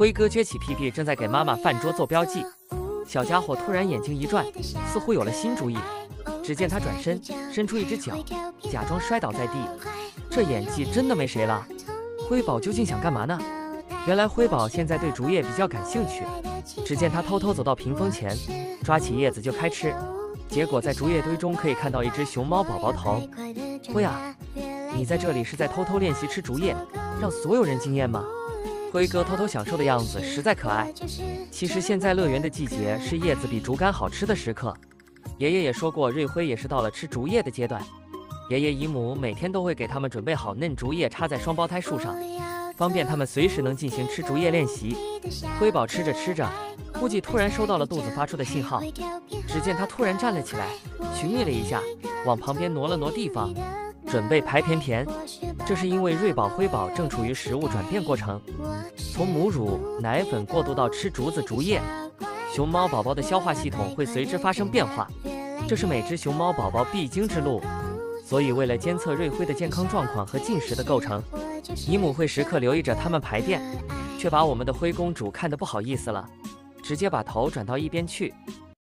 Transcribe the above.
辉哥撅起屁屁，正在给妈妈饭桌做标记。小家伙突然眼睛一转，似乎有了新主意。只见他转身，伸出一只脚，假装摔倒在地。这演技真的没谁了。辉宝究竟想干嘛呢？原来辉宝现在对竹叶比较感兴趣。只见他偷偷走到屏风前，抓起叶子就开吃。结果在竹叶堆中可以看到一只熊猫宝宝头。辉啊，你在这里是在偷偷练习吃竹叶，让所有人惊艳吗？辉哥偷偷享受的样子实在可爱。其实现在乐园的季节是叶子比竹竿好吃的时刻。爷爷也说过，瑞辉也是到了吃竹叶的阶段。爷爷姨母每天都会给他们准备好嫩竹叶，插在双胞胎树上，方便他们随时能进行吃竹叶练习。辉宝吃着吃着，估计突然收到了肚子发出的信号。只见他突然站了起来，寻觅了一下，往旁边挪了挪地方，准备排便便。这是因为瑞宝、辉宝正处于食物转变过程，从母乳、奶粉过渡到吃竹子、竹叶，熊猫宝宝的消化系统会随之发生变化，这是每只熊猫宝宝必经之路。所以为了监测瑞辉的健康状况和进食的构成，姨母会时刻留意着他们排便，却把我们的灰公主看得不好意思了，直接把头转到一边去。